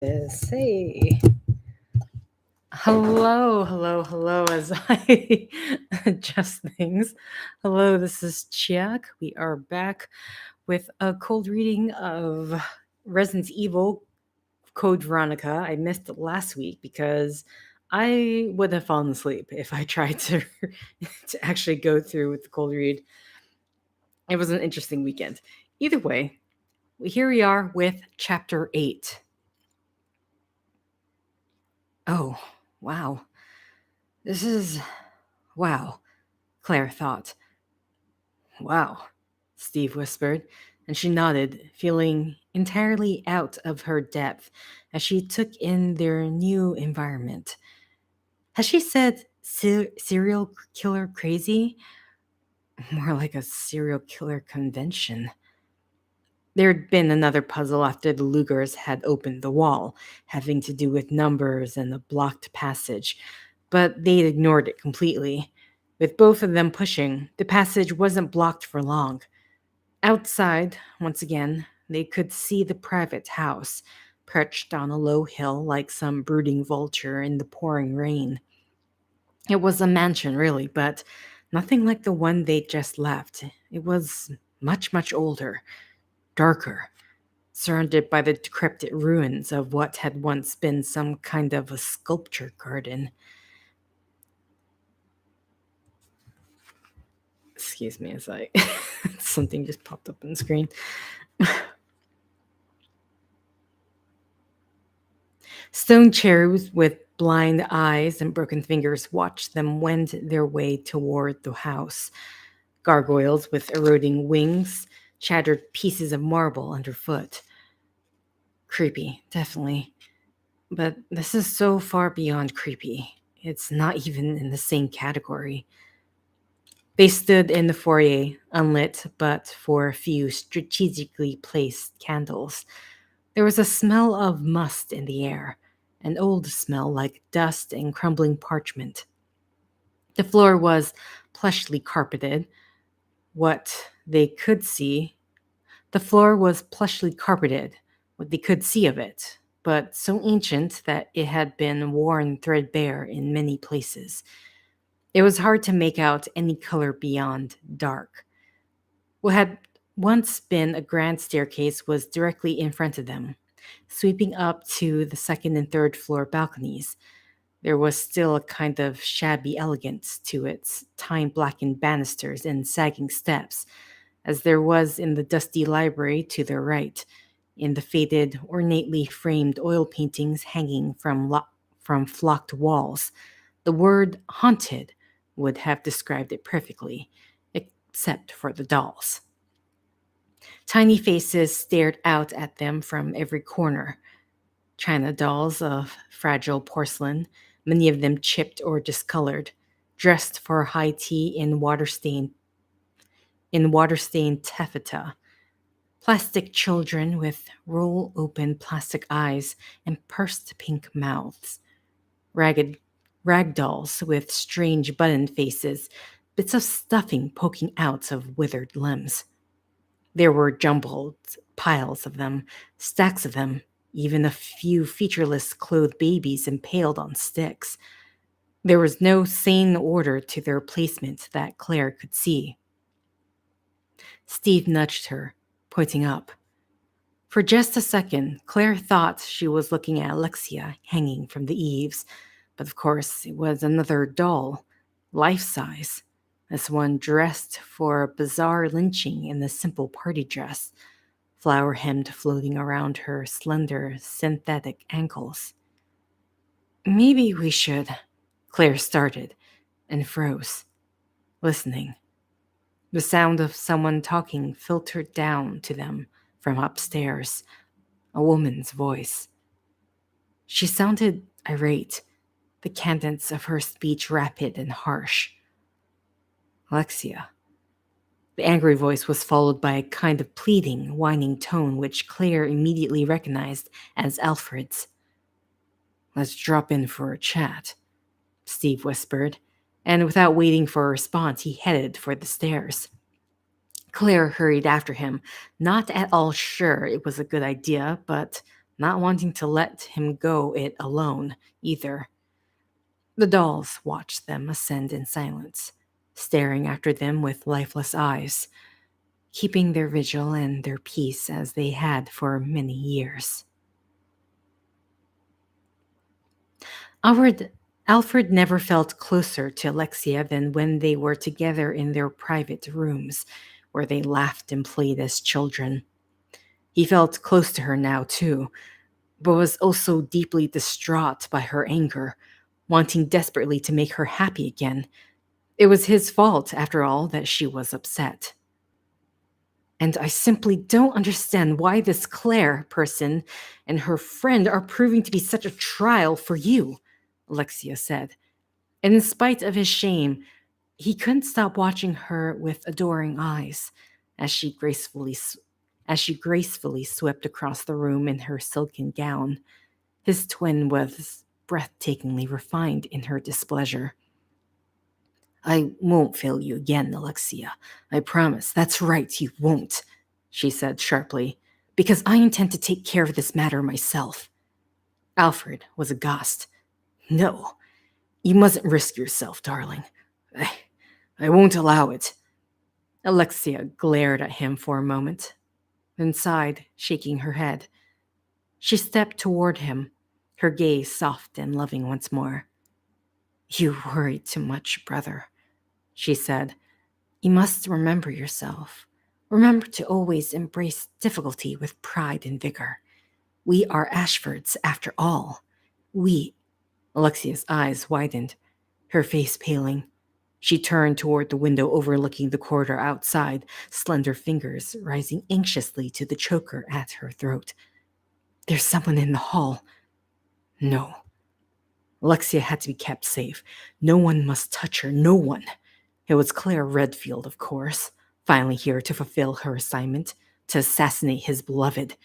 Hey, hello, as I adjust things. Hello, this is Chiak. We are back with a cold reading of Resident Evil Code Veronica. I missed it last week because I would have fallen asleep if I tried to to actually go through with the cold read. It was an interesting weekend. Either way, here we are with Chapter 8. Oh, wow. This is wow. Claire thought. Wow, Steve whispered, and she nodded, feeling entirely out of her depth as she took in their new environment. Has she said serial killer crazy? More like a serial killer convention. There'd been another puzzle after the Lugers had opened the wall, having to do with numbers and a blocked passage, but they'd ignored it completely. With both of them pushing, the passage wasn't blocked for long. Outside, once again, they could see the private house, perched on a low hill like some brooding vulture in the pouring rain. It was a mansion, really, but nothing like the one they'd just left. It was much older, darker, surrounded by the decrepit ruins of what had once been some kind of a sculpture garden. Excuse me as I something just popped up on the screen. Stone chairs with blind eyes and broken fingers watched them wend their way toward the house. Gargoyles with eroding wings shattered pieces of marble underfoot. Creepy, definitely. But this is so far beyond creepy. It's not even in the same category. They stood in the foyer, unlit but for a few strategically placed candles. There was a smell of must in the air, an old smell like dust and crumbling parchment. The floor was plushly carpeted. What they could see, the floor was plushly carpeted, what they could see of it, but so ancient that it had been worn threadbare in many places. It was hard to make out any color beyond dark. What had once been a grand staircase was directly in front of them, sweeping up to the second and third floor balconies. There was still a kind of shabby elegance to its time blackened banisters and sagging steps, as there was in the dusty library to their right, in the faded, ornately framed oil paintings hanging from flocked walls. The word haunted would have described it perfectly, except for the dolls. Tiny faces stared out at them from every corner. China dolls of fragile porcelain, many of them chipped or discolored, dressed for high tea in water-stained taffeta. Plastic children with roll-open plastic eyes and pursed pink mouths. Ragged rag dolls with strange button faces, bits of stuffing poking out of withered limbs. There were jumbled piles of them, stacks of them, even a few featureless clothed babies impaled on sticks. There was no sane order to their placement that Claire could see. Steve nudged her, pointing up. For just a second, Claire thought she was looking at Alexia hanging from the eaves, but of course it was another doll, life size, this one dressed for a bizarre lynching in a simple party dress, flower hemmed floating around her slender, synthetic ankles. Maybe we should, Claire started and froze, listening. The sound of someone talking filtered down to them from upstairs, a woman's voice. She sounded irate, the cadence of her speech rapid and harsh. Alexia. The angry voice was followed by a kind of pleading, whining tone which Claire immediately recognized as Alfred's. Let's drop in for a chat, Steve whispered, and without waiting for a response, he headed for the stairs. Claire hurried after him, not at all sure it was a good idea, but not wanting to let him go it alone either. The dolls watched them ascend in silence, staring after them with lifeless eyes, keeping their vigil and their peace as they had for many years. Alfred, Alfred never felt closer to Alexia than when they were together in their private rooms, where they laughed and played as children. He felt close to her now, too, but was also deeply distraught by her anger, wanting desperately to make her happy again. It was his fault, after all, that she was upset. And I simply don't understand why this Claire person and her friend are proving to be such a trial for you, Alexia said. And in spite of his shame, he couldn't stop watching her with adoring eyes as she gracefully swept across the room in her silken gown. His twin was breathtakingly refined in her displeasure. I won't fail you again, Alexia. I promise. That's right, you won't, she said sharply, because I intend to take care of this matter myself. Alfred was aghast. No, you mustn't risk yourself, darling. I won't allow it. Alexia glared at him for a moment, then sighed, shaking her head. She stepped toward him, her gaze soft and loving once more. You worry too much, brother, she said. You must remember yourself. Remember to always embrace difficulty with pride and vigor. We are Ashfords, after all. We. Alexia's eyes widened, her face paling. She turned toward the window overlooking the corridor outside, slender fingers rising anxiously to the choker at her throat. There's someone in the hall. No. Alexia had to be kept safe. No one must touch her, no one. It was Claire Redfield, of course, finally here to fulfill her assignment, to assassinate his beloved.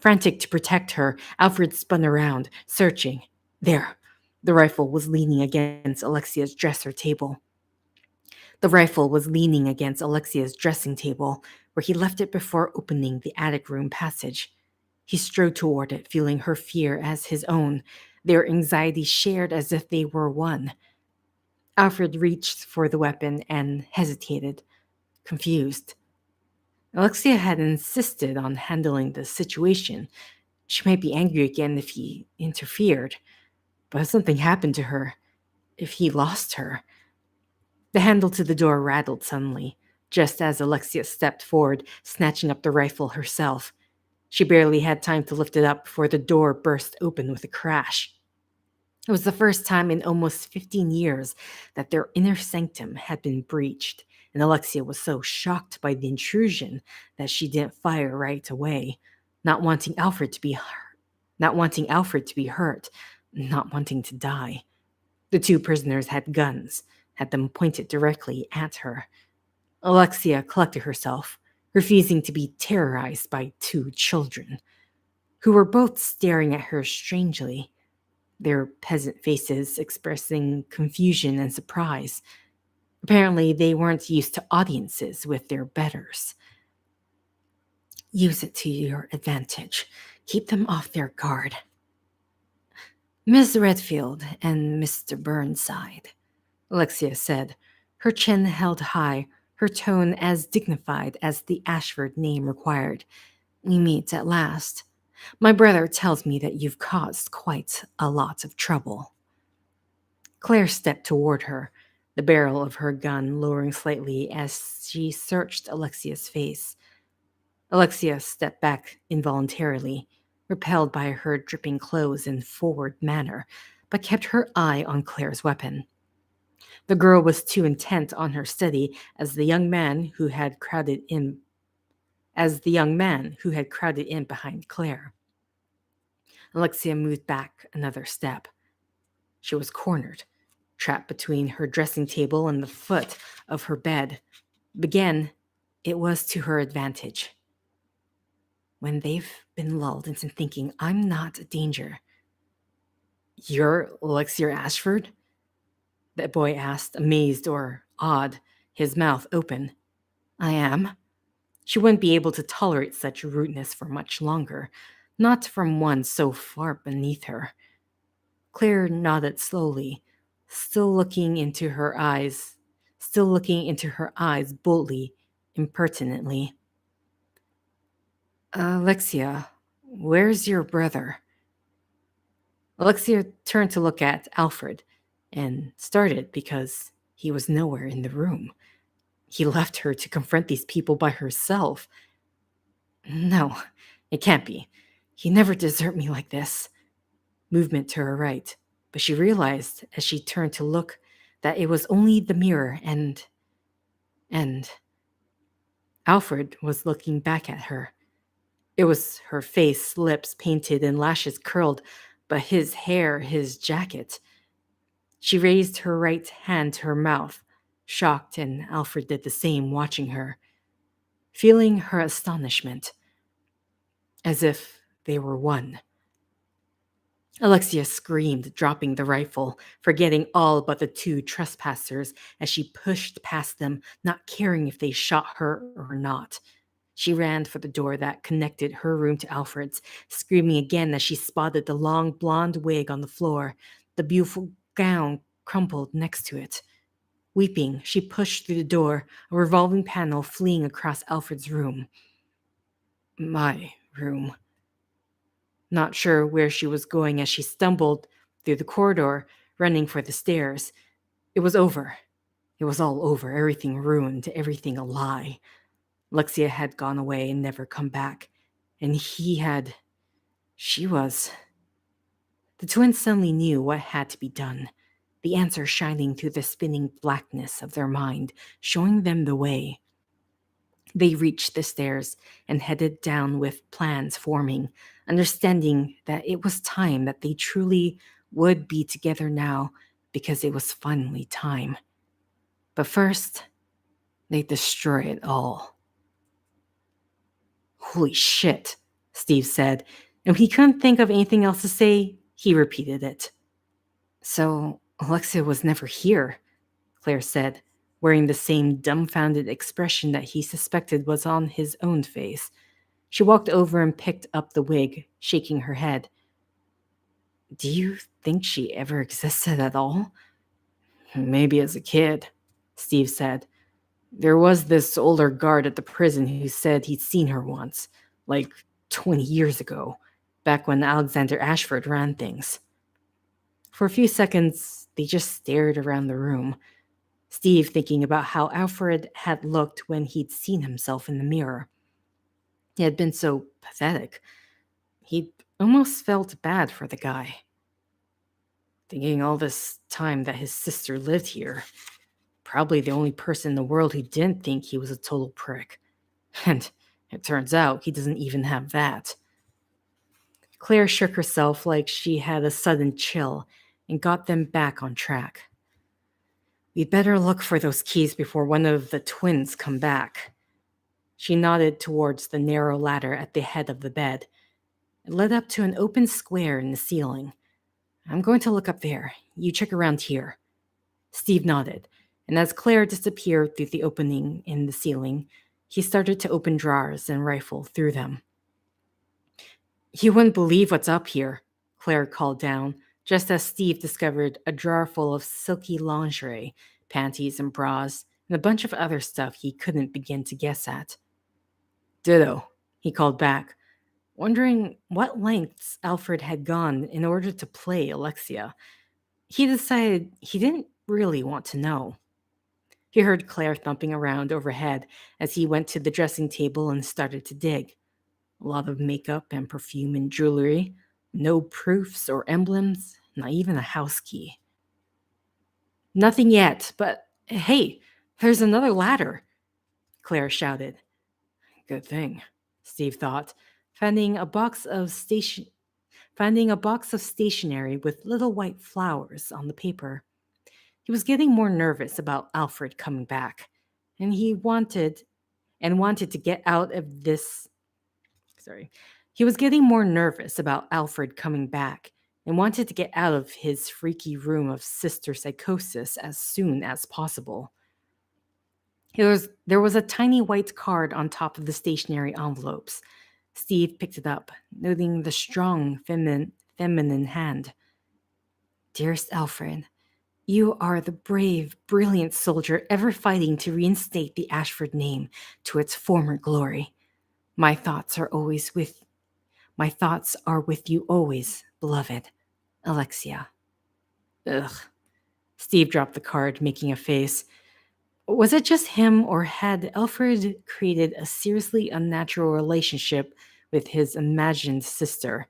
Frantic to protect her, Alfred spun around, searching. There, the rifle was leaning against Alexia's dresser table. The rifle was leaning against Alexia's dressing table, where he left it before opening the attic room passage. He strode toward it, feeling her fear as his own, their anxiety shared as if they were one. Alfred reached for the weapon and hesitated, confused. Alexia had insisted on handling the situation. She might be angry again if he interfered, but if something happened to her, if he lost her. The handle to the door rattled suddenly, just as Alexia stepped forward, snatching up the rifle herself. She barely had time to lift it up before the door burst open with a crash. It was the first time in almost 15 years that their inner sanctum had been breached, and Alexia was so shocked by the intrusion that she didn't fire right away, not wanting Alfred to be hurt, not wanting to die. The two prisoners had guns, had them pointed directly at her. Alexia collected herself, refusing to be terrorized by two children, who were both staring at her strangely, their peasant faces expressing confusion and surprise. Apparently, they weren't used to audiences with their betters. Use it to your advantage. Keep them off their guard. Miss Redfield and Mr. Burnside, Alexia said, her chin held high, her tone as dignified as the Ashford name required. We meet at last. My brother tells me that you've caused quite a lot of trouble. Claire stepped toward her, the barrel of her gun lowering slightly as she searched Alexia's face. Alexia stepped back involuntarily, repelled by her dripping clothes and forward manner, but kept her eye on Claire's weapon. The girl was too intent on her study as the young man who had crowded in behind Claire. Alexia moved back another step. She was cornered, trapped between her dressing table and the foot of her bed. Again, it was to her advantage. When they've been lulled into thinking I'm not a danger. You're Alexia Ashford? That boy asked, amazed or awed, his mouth open. I am. She wouldn't be able to tolerate such rudeness for much longer. not from one so far beneath her. Claire nodded slowly, still looking into her eyes, still looking into her eyes boldly, impertinently. Alexia, where's your brother? Alexia turned to look at Alfred and started because he was nowhere in the room. He left her to confront these people by herself. No, it can't be. He never desert me like this. Movement to her right, but she realized as she turned to look that it was only the mirror and Alfred was looking back at her. It was her face, lips painted and lashes curled, but his hair, his jacket. She raised her right hand to her mouth, shocked, and Alfred did the same, watching her, feeling her astonishment, as if they were one. Alexia screamed, dropping the rifle, forgetting all but the two trespassers as she pushed past them, not caring if they shot her or not. She ran for the door that connected her room to Alfred's, screaming again as she spotted the long blonde wig on the floor, the beautiful gown crumpled next to it. Weeping, she pushed through the door, a revolving panel fleeing across Alfred's room. My room. Not sure where she was going as she stumbled through the corridor, running for the stairs. It was over. It was all over. Everything ruined, everything a lie. Lexia had gone away and never come back. And he had. She was. The twins suddenly knew what had to be done. The answer shining through the spinning blackness of their mind, showing them the way. They reached the stairs and headed down with plans forming, understanding that it was time that they truly would be together now because it was finally time. But first, they destroy it all. Holy shit, Steve said, and when he couldn't think of anything else to say, he repeated it. So, Alexia was never here, Claire said, wearing the same dumbfounded expression that he suspected was on his own face. She walked over and picked up the wig, shaking her head. Do you think she ever existed at all? Maybe as a kid, Steve said. There was this older guard at the prison who said he'd seen her once, like 20 years ago, back when Alexander Ashford ran things. For a few seconds, they just stared around the room, Steve thinking about how Alfred had looked when he'd seen himself in the mirror. He had been so pathetic. He'd almost felt bad for the guy. Thinking all this time that his sister lived here, probably the only person in the world who didn't think he was a total prick. And it turns out he doesn't even have that. Claire shook herself like she had a sudden chill and got them back on track. We'd better look for those keys before one of the twins come back. She nodded towards the narrow ladder at the head of the bed. It led up to an open square in the ceiling. I'm going to look up there. You check around here. Steve nodded, and as Claire disappeared through the opening in the ceiling, he started to open drawers and rifle through them. You wouldn't believe what's up here, Claire called down, just as Steve discovered a drawer full of silky lingerie, panties and bras, and a bunch of other stuff he couldn't begin to guess at. Ditto, he called back, wondering what lengths Alfred had gone in order to play Alexia. He decided he didn't really want to know. He heard Claire thumping around overhead as he went to the dressing table and started to dig. A lot of makeup and perfume and jewelry, no proofs or emblems, not even a house key. Nothing yet, but hey, there's another ladder, Claire shouted. Good thing, Steve thought, finding a box of stationery with little white flowers on the paper. He was getting more nervous about Alfred coming back, and he wanted to get out of this. He was getting more nervous about Alfred coming back and wanted to get out of his freaky room of sister psychosis as soon as possible. There was a tiny white card on top of the stationery envelopes. Steve picked it up, noting the strong, feminine hand. Dearest Alfred, you are the brave, brilliant soldier ever fighting to reinstate the Ashford name to its former glory. My thoughts are always with My thoughts are with you always, beloved. Alexia. Ugh. Steve dropped the card, making a face. Was it just him, or had Alfred created a seriously unnatural relationship with his imagined sister?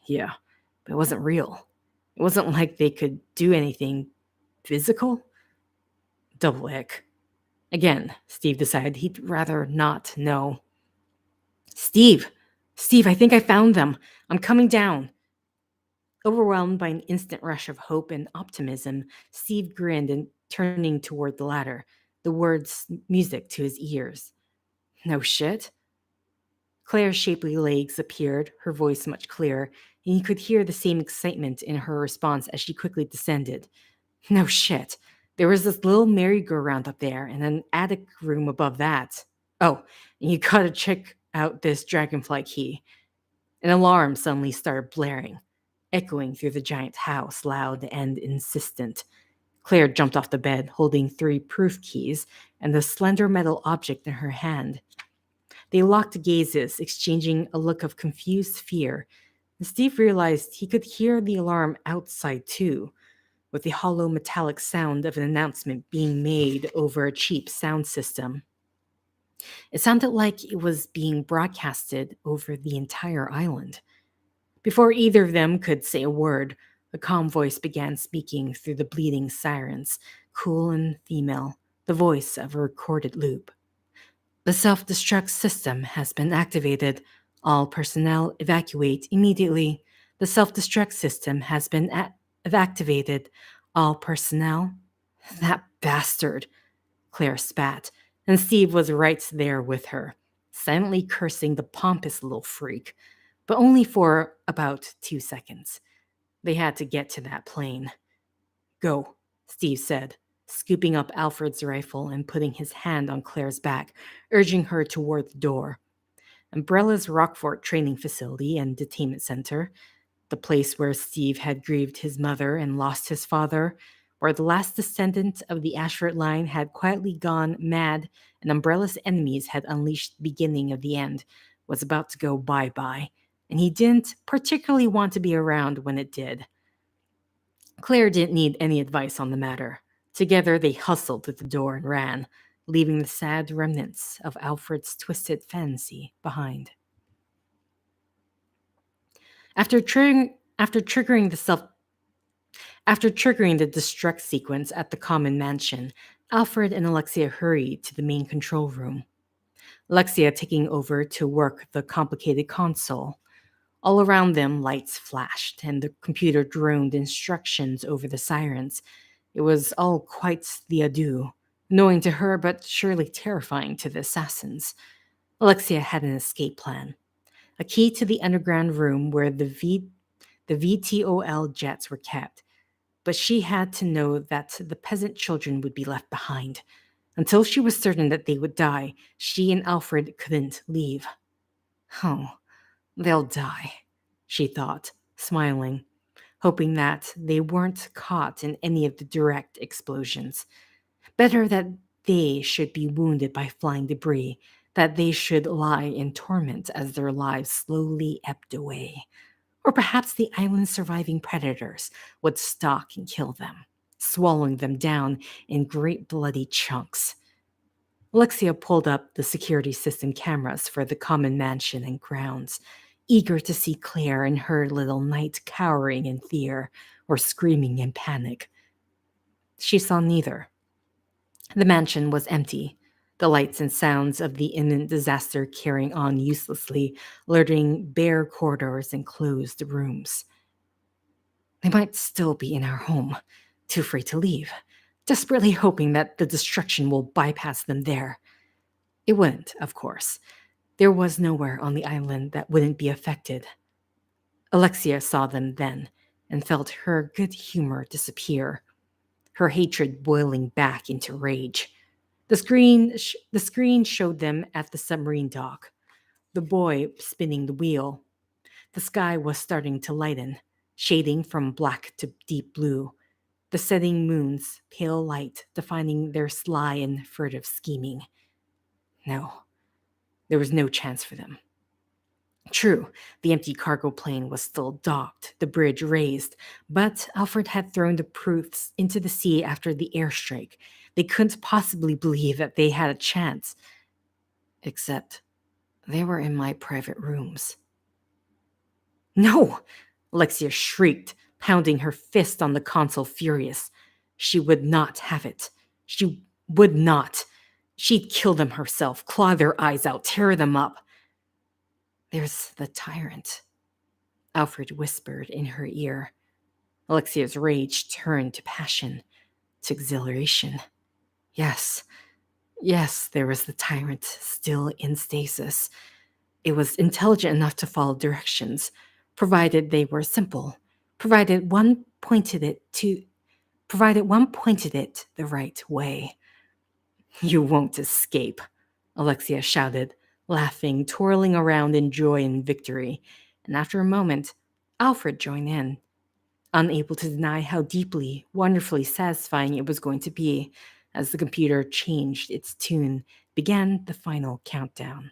Yeah, but it wasn't real. It wasn't like they could do anything physical. Double ick. Again, Steve decided he'd rather not know. Steve! Steve, I think I found them. I'm coming down. Overwhelmed by an instant rush of hope and optimism, Steve grinned and turning toward the ladder, the words music to his ears. No shit. Claire's shapely legs appeared, her voice much clearer, and he could hear the same excitement in her response as she quickly descended. No shit. There was this little merry-go-round up there and an attic room above that. Oh, and you gotta check out this dragonfly key. An alarm suddenly started blaring, echoing through the giant house, loud and insistent. Claire jumped off the bed, holding 3 proof keys and the slender metal object in her hand. They locked gazes, exchanging a look of confused fear. And Steve realized he could hear the alarm outside too, with the hollow metallic sound of an announcement being made over a cheap sound system. It sounded like it was being broadcasted over the entire island. Before either of them could say a word, a calm voice began speaking through the bleeding sirens, cool and female, the voice of a recorded loop. The self-destruct system has been activated. All personnel evacuate immediately. The self-destruct system has been activated. All personnel. That bastard, Claire spat, and Steve was right there with her, silently cursing the pompous little freak, but only for about 2 seconds. They had to get to that plane. Go, Steve said, scooping up Alfred's rifle and putting his hand on Claire's back, urging her toward the door. Umbrella's Rockfort training facility and detainment center, the place where Steve had grieved his mother and lost his father, where the last descendant of the Ashford line had quietly gone mad and Umbrella's enemies had unleashed the beginning of the end, was about to go bye-bye, and he didn't particularly want to be around when it did. Claire didn't need any advice on the matter. Together they hustled to the door and ran, leaving the sad remnants of Alfred's twisted fantasy behind. After triggering the destruct sequence at the common mansion, Alfred and Alexia hurried to the main control room. Alexia taking over to work the complicated console. All around them, lights flashed, and the computer droned instructions over the sirens. It was all quite the ado, annoying to her but surely terrifying to the assassins. Alexia had an escape plan. A key to the underground room where the VTOL jets were kept, but she had to know that the peasant children would be left behind. Until she was certain that they would die, she and Alfred couldn't leave. Oh, they'll die, she thought, smiling, hoping that they weren't caught in any of the direct explosions. Better that they should be wounded by flying debris, that they should lie in torment as their lives slowly ebbed away. Or perhaps the island's surviving predators would stalk and kill them, swallowing them down in great bloody chunks. Alexia pulled up the security system cameras for the common mansion and grounds, eager to see Claire and her little knight cowering in fear or screaming in panic. She saw neither. The mansion was empty, the lights and sounds of the imminent disaster carrying on uselessly, alerting bare corridors and closed rooms. They might still be in our home, too afraid to leave, desperately hoping that the destruction will bypass them there. It wouldn't, of course. There was nowhere on the island that wouldn't be affected. Alexia saw them then and felt her good humor disappear, her hatred boiling back into rage. The screen showed them at the submarine dock. the boy spinning the wheel. The sky was starting to lighten, shading from black to deep blue, the setting moon's pale light defining their sly and furtive scheming. No, there was no chance for them. True, the empty cargo plane was still docked, the bridge raised, but Alfred had thrown the proofs into the sea after the airstrike. They couldn't possibly believe that they had a chance. Except they were in my private rooms. No! Alexia shrieked, pounding her fist on the console, furious. She would not have it. She would not. She'd kill them herself, claw their eyes out, tear them up. There's the tyrant, Alfred whispered in her ear. Alexia's rage turned to passion, to exhilaration. Yes, there was the tyrant, still in stasis. It was intelligent enough to follow directions, provided they were simple, provided one pointed it the right way. You won't escape, Alexia shouted, laughing, twirling around in joy and victory. And after a moment, Alfred joined in, unable to deny how deeply, wonderfully satisfying it was going to be as the computer changed its tune, began the final countdown.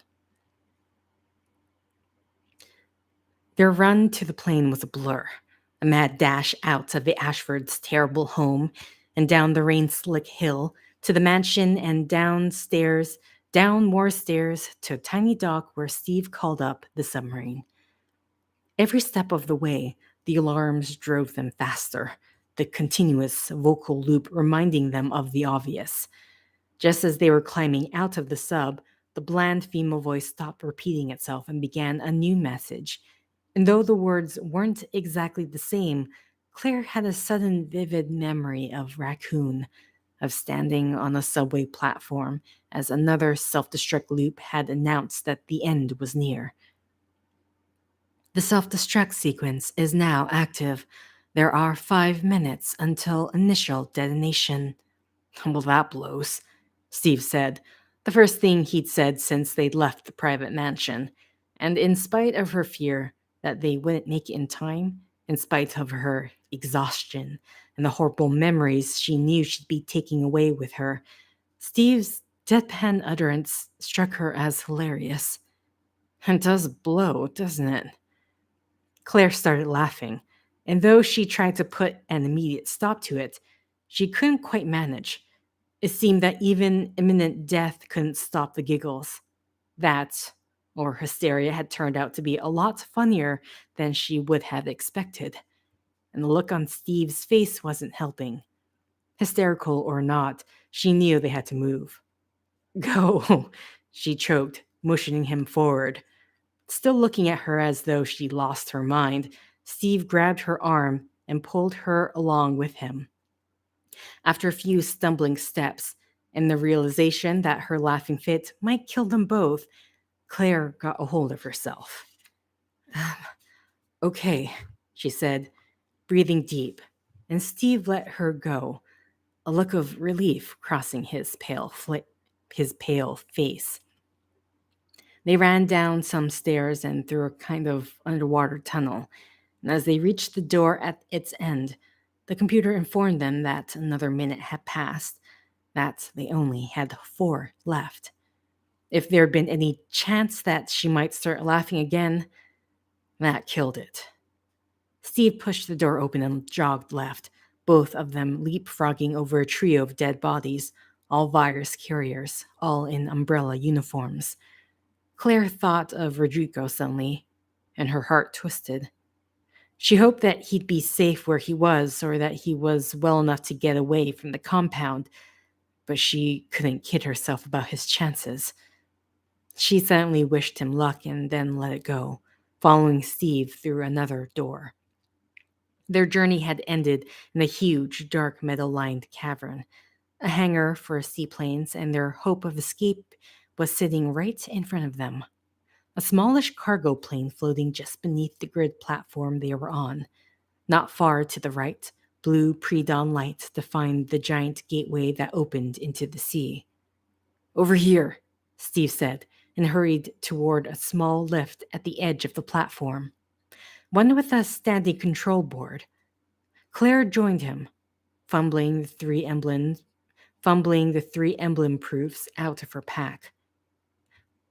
Their run to the plane was a blur, a mad dash out of the Ashfords' terrible home and down the rain-slick hill to the mansion and downstairs, down more stairs to a tiny dock where Steve called up the submarine. Every step of the way, the alarms drove them faster, the continuous vocal loop reminding them of the obvious. Just as they were climbing out of the sub, the bland female voice stopped repeating itself and began a new message. And though the words weren't exactly the same, Claire had a sudden vivid memory of Raccoon, of standing on a subway platform as another self-destruct loop had announced that the end was near. The self-destruct sequence is now active. There are 5 minutes until initial detonation. Well, that blows, Steve said, the first thing he'd said since they'd left the private mansion. And in spite of her fear that they wouldn't make it in time, in spite of her exhaustion and the horrible memories she knew she'd be taking away with her, Steve's deadpan utterance struck her as hilarious. It does blow, doesn't it? Claire started laughing, and though she tried to put an immediate stop to it, she couldn't quite manage. It seemed that even imminent death couldn't stop the giggles. That, or hysteria, had turned out to be a lot funnier than she would have expected. And the look on Steve's face wasn't helping. Hysterical or not, she knew they had to move. Go, she choked, motioning him forward. Still looking at her as though she'd lost her mind, Steve grabbed her arm and pulled her along with him. After a few stumbling steps, and the realization that her laughing fit might kill them both, Claire got a hold of herself. Okay, she said, breathing deep, and Steve let her go, a look of relief crossing his pale face. They ran down some stairs and through a kind of underwater tunnel, and as they reached the door at its end, the computer informed them that another minute had passed, that they only had 4 left. If there had been any chance that she might start laughing again, that killed it. Steve pushed the door open and jogged left, both of them leapfrogging over a trio of dead bodies, all virus carriers, all in umbrella uniforms. Claire thought of Rodrigo suddenly, and her heart twisted. She hoped that he'd be safe where he was, or that he was well enough to get away from the compound, but she couldn't kid herself about his chances. She silently wished him luck and then let it go, following Steve through another door. Their journey had ended in a huge, dark, metal-lined cavern, a hangar for seaplanes, and their hope of escape was sitting right in front of them. A smallish cargo plane floating just beneath the grid platform they were on. Not far to the right, blue pre-dawn lights defined the giant gateway that opened into the sea. Over here, Steve said, and hurried toward a small lift at the edge of the platform, one with a standing control board. Claire joined him, fumbling the three emblem proofs out of her pack.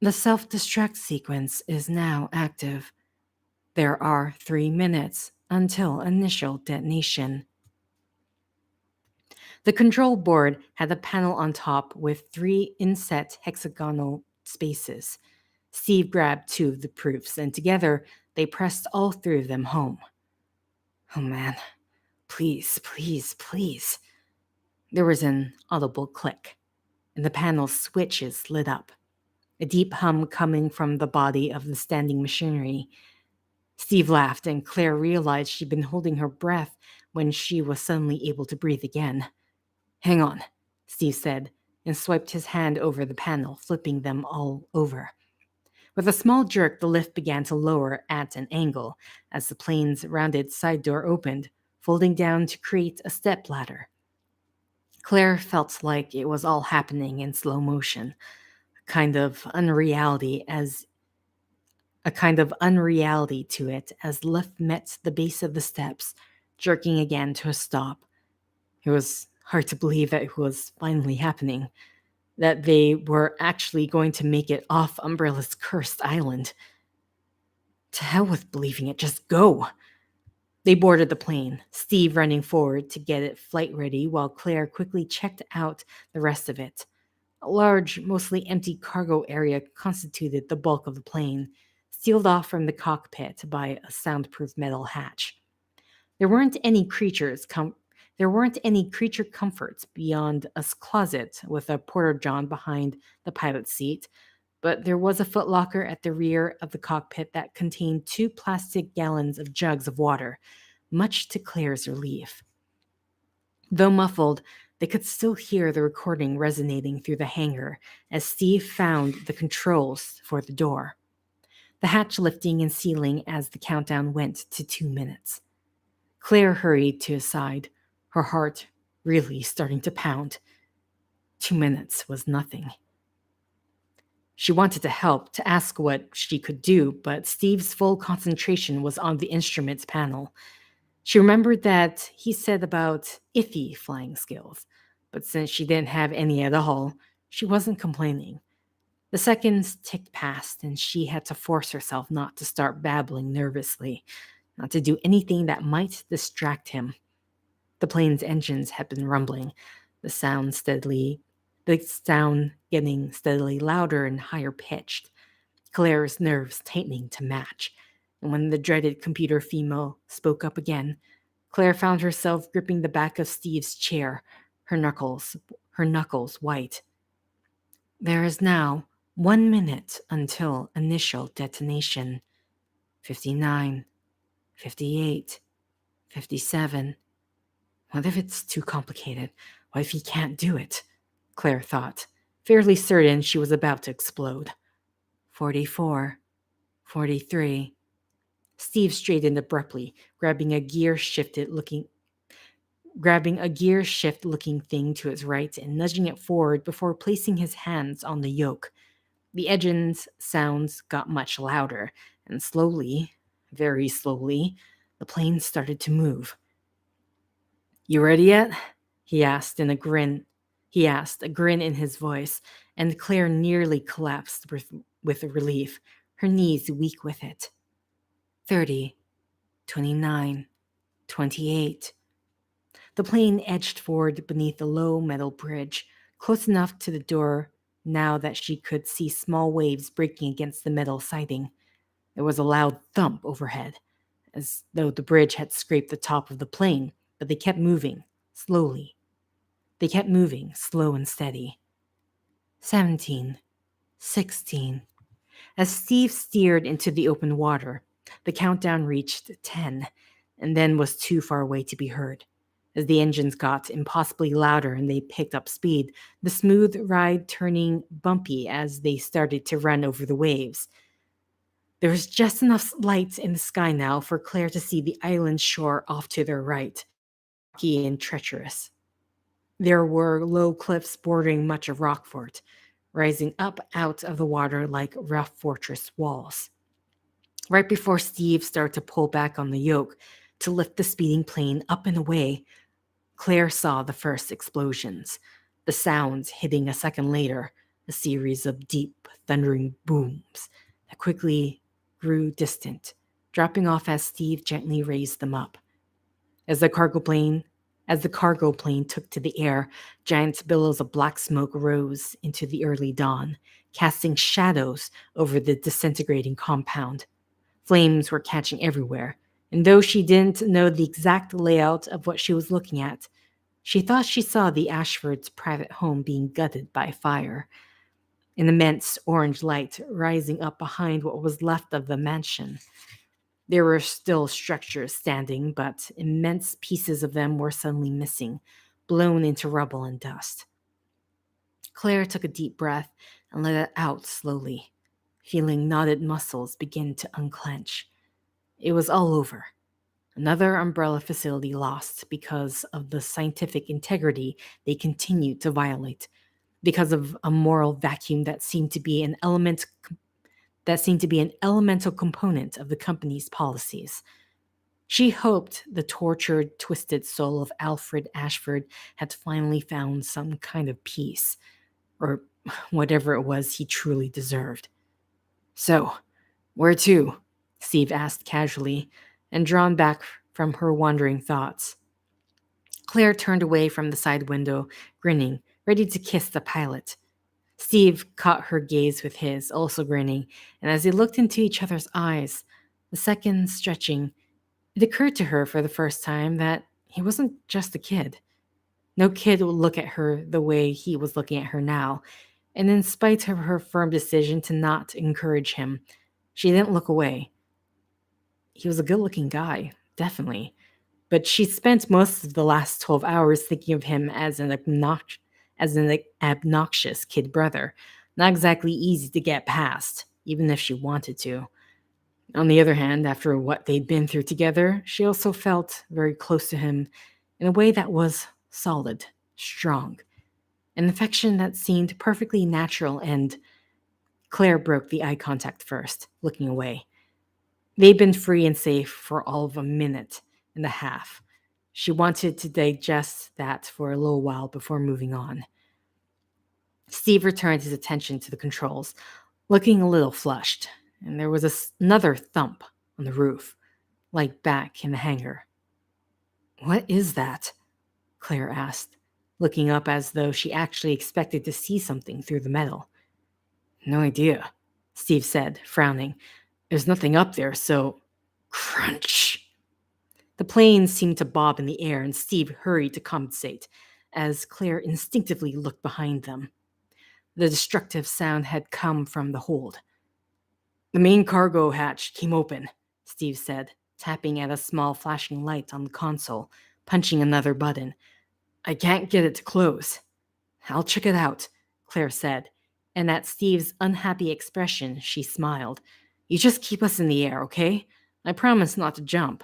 The self-destruct sequence is now active. There are 3 minutes until initial detonation. The control board had a panel on top with three inset hexagonal spaces. Steve grabbed two of the proofs, and together they pressed all three of them home. Oh man, please, please, please. There was an audible click, and the panel's switches lit up. A deep hum coming from the body of the standing machinery. Steve laughed, and Claire realized she'd been holding her breath when she was suddenly able to breathe again. Hang on, Steve said, and swiped his hand over the panel, flipping them all over. With a small jerk, the lift began to lower at an angle as the plane's rounded side door opened, folding down to create a step ladder. Claire felt like it was all happening in slow motion, a kind of unreality to it as the lift met the base of the steps, jerking again to a stop. It was hard to believe that it was finally happening, that they were actually going to make it off Umbrella's cursed island. To hell with believing it, just go. They boarded the plane, Steve running forward to get it flight ready while Claire quickly checked out the rest of it. A large, mostly empty cargo area constituted the bulk of the plane, sealed off from the cockpit by a soundproof metal hatch. There weren't any creature comforts beyond a closet with a porta-john behind the pilot's seat, but there was a footlocker at the rear of the cockpit that contained 2 plastic gallons of jugs of water, much to Claire's relief. Though muffled, they could still hear the recording resonating through the hangar as Steve found the controls for the door, the hatch lifting and sealing as the countdown went to 2 minutes. Claire hurried to his side, her heart really starting to pound. 2 minutes was nothing. She wanted to help, to ask what she could do, but Steve's full concentration was on the instruments panel. She remembered that he said about iffy flying skills, but since she didn't have any at all, she wasn't complaining. The seconds ticked past, and she had to force herself not to start babbling nervously, not to do anything that might distract him. The plane's engines had been rumbling, the sound getting steadily louder and higher pitched, Claire's nerves tightening to match. And when the dreaded computer female spoke up again, Claire found herself gripping the back of Steve's chair, her knuckles white. There is now 1 minute until initial detonation. 59, 58, 57. What if it's too complicated? What if he can't do it? Claire thought, fairly certain she was about to explode. 44, 43. Steve straightened abruptly, grabbing a gear shift looking thing to his right and nudging it forward before placing his hands on the yoke. The engine's sounds got much louder, and slowly, very slowly, the plane started to move. You ready yet? He asked, a grin in his voice, and Claire nearly collapsed with relief, her knees weak with it. 30, 29, 28. The plane edged forward beneath the low metal bridge, close enough to the door now that she could see small waves breaking against the metal siding. There was a loud thump overhead, as though the bridge had scraped the top of the plane, but they kept moving, slowly. They kept moving, slow and steady. 17, 16. As Steve steered into the open water, the countdown reached 10, and then was too far away to be heard. As the engines got impossibly louder and they picked up speed, the smooth ride turning bumpy as they started to run over the waves. There was just enough light in the sky now for Claire to see the island shore off to their right, rocky and treacherous. There were low cliffs bordering much of Rockfort, rising up out of the water like rough fortress walls. Right before Steve started to pull back on the yoke to lift the speeding plane up and away, Claire saw the first explosions, the sounds hitting a second later, a series of deep, thundering booms that quickly grew distant, dropping off as Steve gently raised them up. As the cargo plane as the cargo plane took to the air, giant billows of black smoke rose into the early dawn, casting shadows over the disintegrating compound. Flames were catching everywhere, and though she didn't know the exact layout of what she was looking at, she thought she saw the Ashfords' private home being gutted by fire, an immense orange light rising up behind what was left of the mansion. There were still structures standing, but immense pieces of them were suddenly missing, blown into rubble and dust. Claire took a deep breath and let it out slowly, feeling knotted muscles begin to unclench. It was all over. Another umbrella facility lost because of the scientific integrity they continued to violate, because of a moral vacuum that seemed to be an elemental component of the company's policies. She hoped the tortured, twisted soul of Alfred Ashford had finally found some kind of peace, or whatever it was he truly deserved. So, where to? Steve asked casually, and drawn back from her wandering thoughts. Claire turned away from the side window, grinning, ready to kiss the pilot. Steve caught her gaze with his, also grinning, and as they looked into each other's eyes, the seconds stretching, it occurred to her for the first time that he wasn't just a kid. No kid would look at her the way he was looking at her now, and in spite of her firm decision to not encourage him, she didn't look away. He was a good looking guy, definitely, but she spent most of the last 12 hours thinking of him as an obnoxious kid brother, not exactly easy to get past, even if she wanted to. On the other hand, after what they'd been through together, she also felt very close to him in a way that was solid, strong, an affection that seemed perfectly natural, and Claire broke the eye contact first, looking away. They'd been free and safe for all of a minute and a half. She wanted to digest that for a little while before moving on. Steve returned his attention to the controls, looking a little flushed, and there was another thump on the roof, like back in the hangar. "What is that?" Claire asked, looking up as though she actually expected to see something through the metal. "No idea," Steve said, frowning. "There's nothing up there, so..." Crunch! The plane seemed to bob in the air, and Steve hurried to compensate, as Claire instinctively looked behind them. The destructive sound had come from the hold. "The main cargo hatch came open," Steve said, tapping at a small flashing light on the console, punching another button. "I can't get it to close." "I'll check it out," Claire said, and at Steve's unhappy expression, she smiled. "You just keep us in the air, okay? I promise not to jump."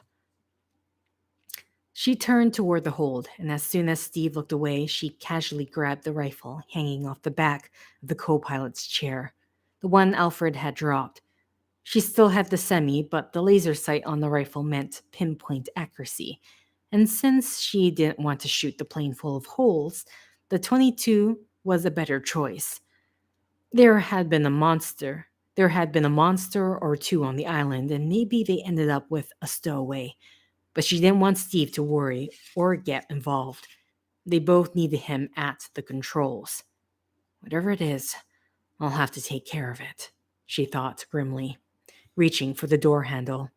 She turned toward the hold, and as soon as Steve looked away, she casually grabbed the rifle hanging off the back of the co-pilot's chair, the one Alfred had dropped. She still had the semi, but the laser sight on the rifle meant pinpoint accuracy, and since she didn't want to shoot the plane full of holes, the 22 was a better choice. There had been a monster. There had been a monster or two on the island, and maybe they ended up with a stowaway. But she didn't want Steve to worry or get involved. They both needed him at the controls. Whatever it is, I'll have to take care of it, she thought grimly, reaching for the door handle.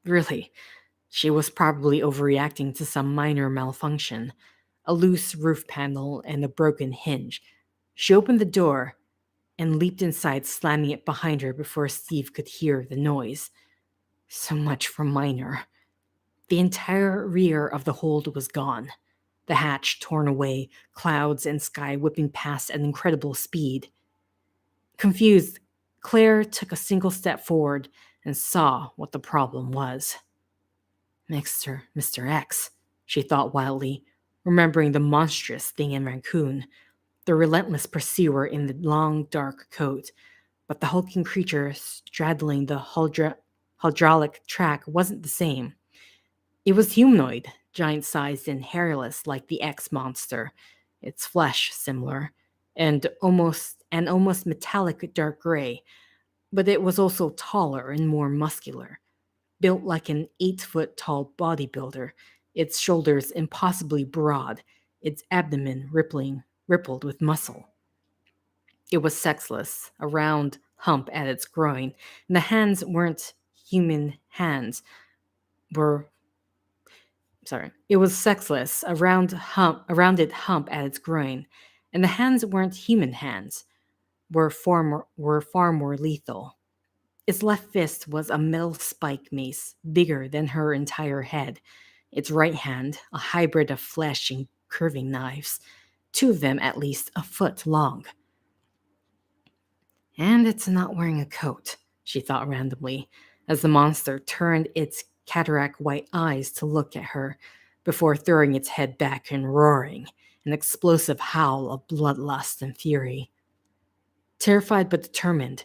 Really, she was probably overreacting to some minor malfunction, a loose roof panel and a broken hinge. She opened the door and leaped inside, slamming it behind her before Steve could hear the noise. So much for minor. The entire rear of the hold was gone, the hatch torn away, clouds and sky whipping past at incredible speed. Confused, Claire took a single step forward and saw what the problem was. Mr. X, she thought wildly, remembering the monstrous thing in Raccoon. The the relentless pursuer in the long, dark coat. But the hulking creature straddling the hydraulic track wasn't the same. It was humanoid, giant sized and hairless like the X monster, its flesh similar, and almost metallic dark gray, but it was also taller and more muscular, built like an 8 foot tall bodybuilder, its shoulders impossibly broad, its abdomen rippled with muscle. It was sexless, a round hump at its groin, and the hands weren't human hands, were it was sexless, a rounded hump at its groin, and the hands weren't human hands, were far more lethal. Its left fist was a metal spike mace, bigger than her entire head. Its right hand, a hybrid of flesh and curving knives, two of them at least a foot long. And it's not wearing a coat, she thought randomly, as the monster turned its cataract white eyes to look at her before throwing its head back and roaring, an explosive howl of bloodlust and fury. Terrified but determined,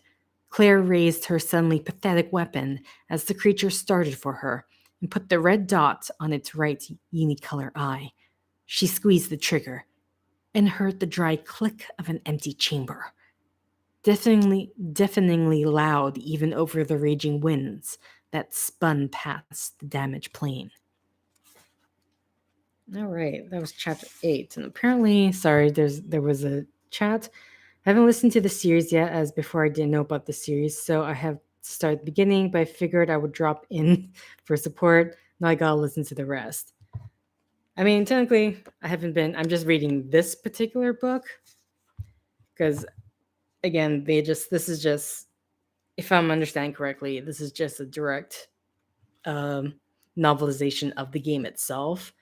Claire raised her suddenly pathetic weapon as the creature started for her and put the red dot on its right unicolor eye. She squeezed the trigger and heard the dry click of an empty chamber, deafeningly loud even over the raging winds that spun past the damaged plane. All right, that was chapter 8. And apparently, sorry, there was a chat. I haven't listened to the series yet, as before I didn't know about the series, so I have to start at the beginning, but I figured I would drop in for support. Now I gotta listen to the rest. I mean, technically, I'm just reading this particular book, because, again, this is just, if I'm understanding correctly, this is just a direct novelization of the game itself.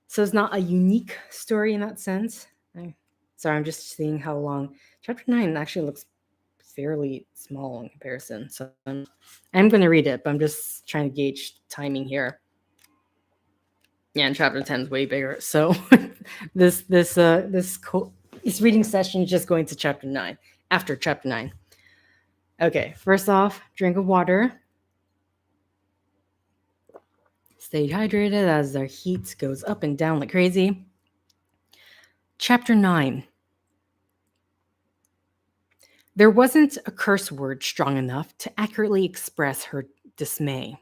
So it's not a unique story in that sense. Sorry, I'm just seeing how long. Chapter 9 actually looks fairly small in comparison. So I'm going to read it, but I'm just trying to gauge timing here. Yeah, and chapter 10 is way bigger. So this reading session is just going to chapter 9, after chapter 9. Okay, first off, drink of water. Stay hydrated as the heat goes up and down like crazy. Chapter 9. There wasn't a curse word strong enough to accurately express her dismay.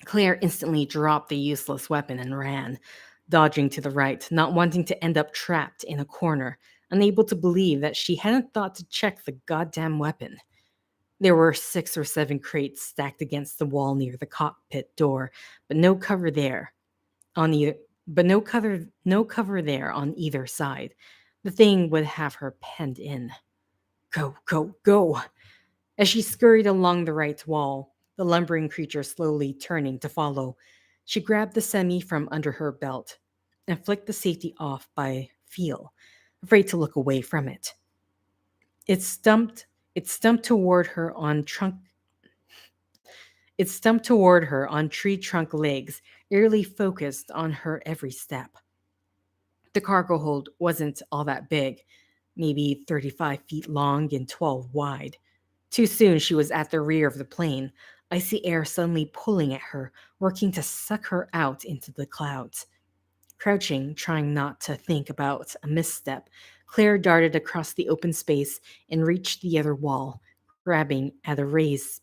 Claire instantly dropped the useless weapon and ran, dodging to the right, not wanting to end up trapped in a corner, unable to believe that she hadn't thought to check the goddamn weapon. There were 6 or 7 crates stacked against the wall near the cockpit door, but no cover there on either no cover there on either side. The thing would have her penned in. Go, go, go! As she scurried along the right wall, the lumbering creature slowly turning to follow, she grabbed the semi from under her belt and flicked the safety off by feel, afraid to look away from it. It stumped toward her on tree trunk legs, eerily focused on her every step. The cargo hold wasn't all that big, maybe 35 feet long and 12 wide. Too soon she was at the rear of the plane, icy air suddenly pulling at her, working to suck her out into the clouds. Crouching, trying not to think about a misstep, Claire darted across the open space and reached the other wall, grabbing at a raised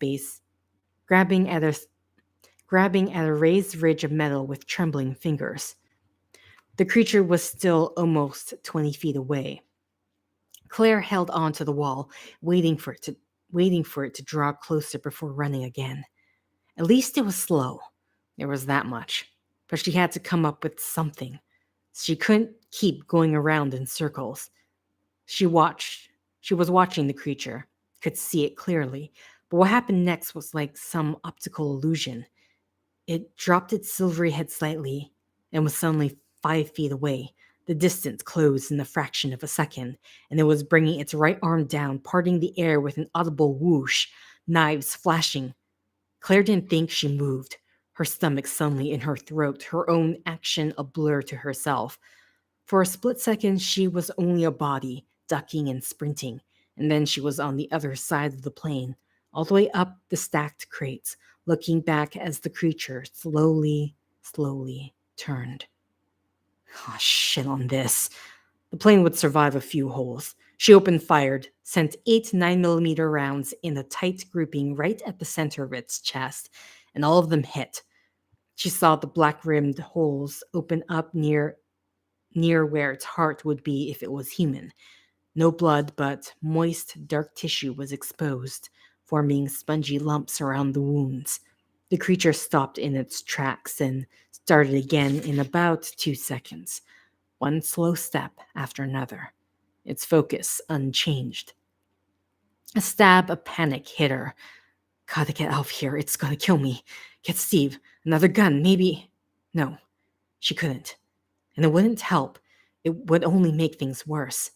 ridge of metal with trembling fingers. The creature was still almost 20 feet away. Claire held on to the wall, waiting for it to draw closer before running again. At least it was slow. There was that much. But she had to come up with something. She couldn't keep going around in circles. She was watching the creature, could see it clearly, but what happened next was like some optical illusion. It dropped its silvery head slightly and was suddenly 5 feet away. The distance closed in a fraction of a second, and it was bringing its right arm down, parting the air with an audible whoosh, knives flashing. Claire didn't think she moved, her stomach suddenly in her throat, her own action a blur to herself. For a split second, she was only a body, ducking and sprinting, and then she was on the other side of the plane, all the way up the stacked crates, looking back as the creature slowly turned. Oh, shit on this. The plane would survive a few holes. She opened fired, sent 8 9mm rounds in a tight grouping right at the center of its chest, and all of them hit. She saw the black rimmed holes open up near where its heart would be if it was human. No blood, but moist, dark tissue was exposed, forming spongy lumps around the wounds. The creature stopped in its tracks and started again in about 2 seconds, one slow step after another, its focus unchanged. A stab of panic hit her. Gotta get out of here, it's gonna kill me. Get Steve, another gun, maybe. No, she couldn't. And it wouldn't help. It would only make things worse.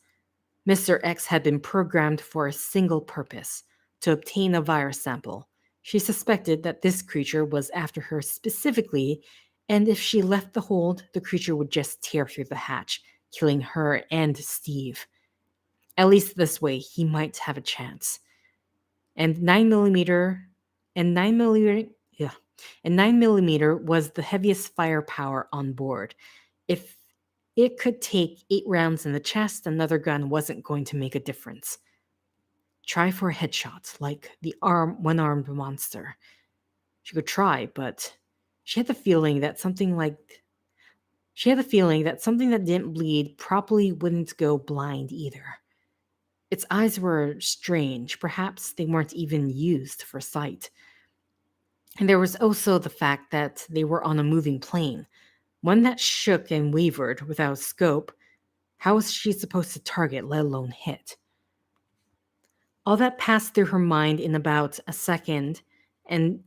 Mr. X had been programmed for a single purpose, to obtain a virus sample. She suspected that this creature was after her specifically, and if she left the hold, the creature would just tear through the hatch, killing her and Steve. At least this way, he might have a chance. And 9mm and 9mm yeah, and 9mm was the heaviest firepower on board. If it could take 8 rounds in the chest, another gun wasn't going to make a difference. Try for a headshot, like the one-armed monster. She could try, but she had the feeling that something that didn't bleed probably wouldn't go blind either. Its eyes were strange, perhaps they weren't even used for sight. And there was also the fact that they were on a moving plane, one that shook and wavered without scope. How was she supposed to target, let alone hit? All that passed through her mind in about a second, and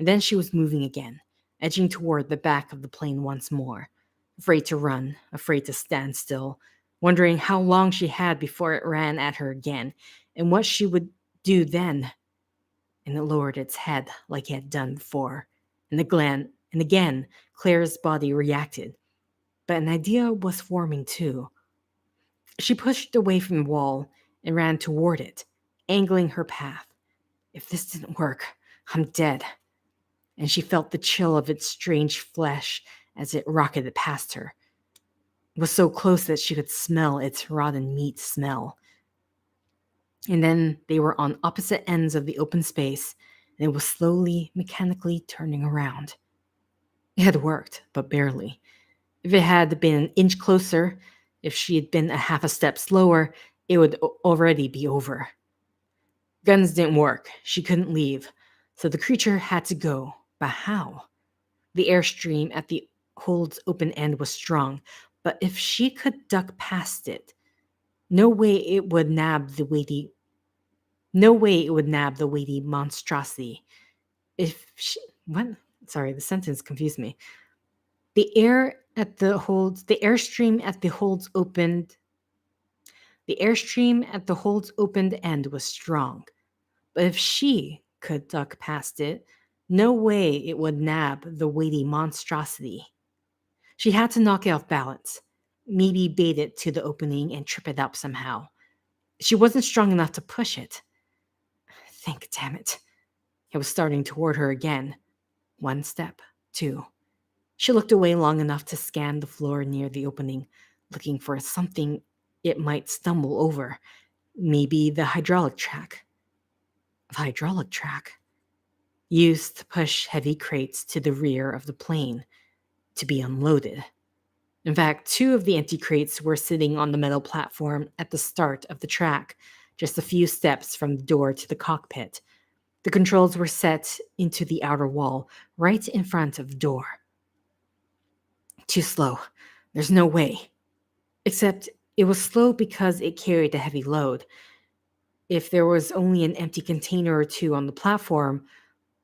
then she was moving again, edging toward the back of the plane once more, afraid to run, afraid to stand still, wondering how long she had before it ran at her again, and what she would do then. And it lowered its head like it had done before, and again, Claire's body reacted. But an idea was forming too. She pushed away from the wall and ran toward it, angling her path. If this didn't work, I'm dead. And she felt the chill of its strange flesh as it rocketed past her. It was so close that she could smell its rotten meat smell. And then they were on opposite ends of the open space, and it was slowly, mechanically turning around. It had worked, but barely. If it had been an inch closer, if she had been a half a step slower, it would already be over. Guns didn't work. She couldn't leave. So the creature had to go. But how? The airstream at the hold's open end was strong, but if she could duck past it, no way it would nab the weighty monstrosity. If she, what? Sorry, the sentence confused me. The airstream at the hold's opened end was strong, but if she could duck past it, no way it would nab the weighty monstrosity. She had to knock it off balance, maybe bait it to the opening and trip it up somehow. She wasn't strong enough to push it. Think, damn it. It was starting toward her again. 1 step, 2. She looked away long enough to scan the floor near the opening, looking for something it might stumble over. Maybe the hydraulic track. The hydraulic track, used to push heavy crates to the rear of the plane to be unloaded. In fact, 2 of the empty crates were sitting on the metal platform at the start of the track, just a few steps from the door to the cockpit. The controls were set into the outer wall, right in front of the door. Too slow. There's no way. Except it was slow because it carried a heavy load. If there was only an empty container or 2 on the platform,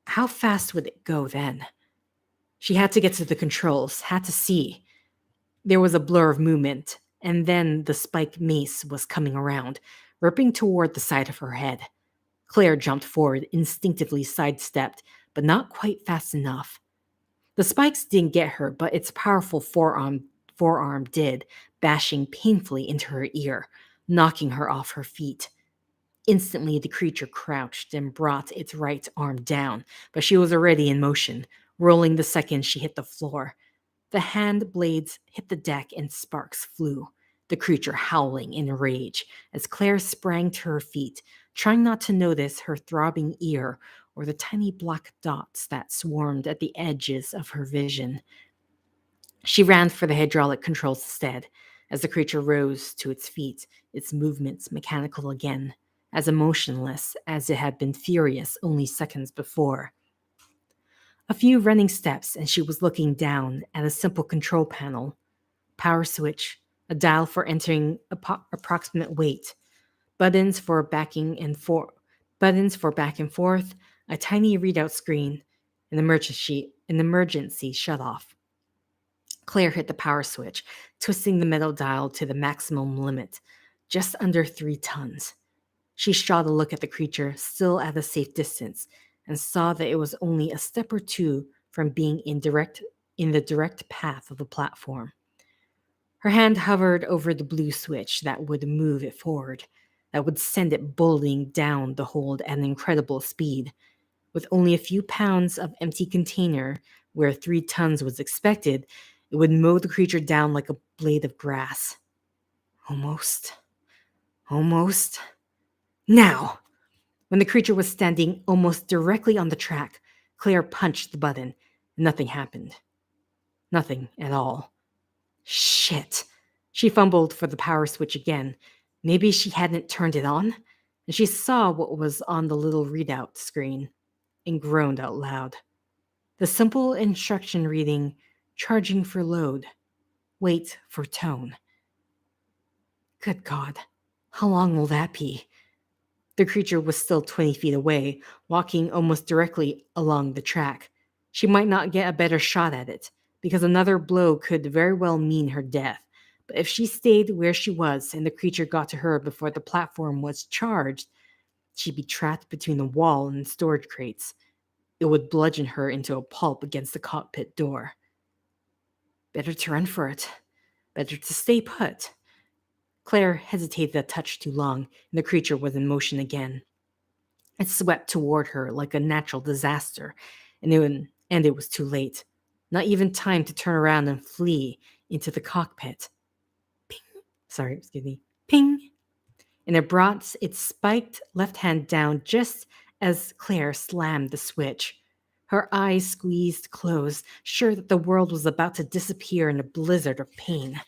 how fast would it go then? She had to get to the controls, had to see. There was a blur of movement, and then the spike mace was coming around, ripping toward the side of her head. Claire jumped forward, instinctively sidestepped, but not quite fast enough. The spikes didn't get her, but its powerful forearm did, bashing painfully into her ear, knocking her off her feet. Instantly, the creature crouched and brought its right arm down, but she was already in motion, rolling the second she hit the floor. The hand blades hit the deck and sparks flew, the creature howling in rage as Claire sprang to her feet, trying not to notice her throbbing ear or the tiny black dots that swarmed at the edges of her vision. She ran for the hydraulic controls instead, as the creature rose to its feet, its movements mechanical again, as emotionless as it had been furious only seconds before. A few running steps, and she was looking down at a simple control panel, power switch, a dial for entering approximate weight, buttons for buttons for back and forth, a tiny readout screen, an emergency shutoff. Claire hit the power switch, twisting the metal dial to the maximum limit, just under 3 tons. She shot a look at the creature, still at a safe distance, and saw that it was only a step or two from being in the direct path of the platform. Her hand hovered over the blue switch that would move it forward, that would send it bullying down the hold at an incredible speed. With only a few pounds of empty container where 3 tons was expected, it would mow the creature down like a blade of grass. Almost. Almost. Now! When the creature was standing almost directly on the track, Claire punched the button. Nothing happened. Nothing at all. Shit. She fumbled for the power switch again. Maybe she hadn't turned it on? And she saw what was on the little readout screen and groaned out loud. The simple instruction reading, charging for load, wait for tone. Good God, how long will that be? The creature was still 20 feet away, walking almost directly along the track. She might not get a better shot at it, because another blow could very well mean her death. But if she stayed where she was and the creature got to her before the platform was charged, she'd be trapped between the wall and storage crates. It would bludgeon her into a pulp against the cockpit door. Better to run for it. Better to stay put. Claire hesitated a touch too long, and the creature was in motion again. It swept toward her like a natural disaster, and it was too late. Not even time to turn around and flee into the cockpit. Ping. Sorry, excuse me. Ping. And it brought its spiked left hand down just as Claire slammed the switch. Her eyes squeezed closed, sure that the world was about to disappear in a blizzard of pain.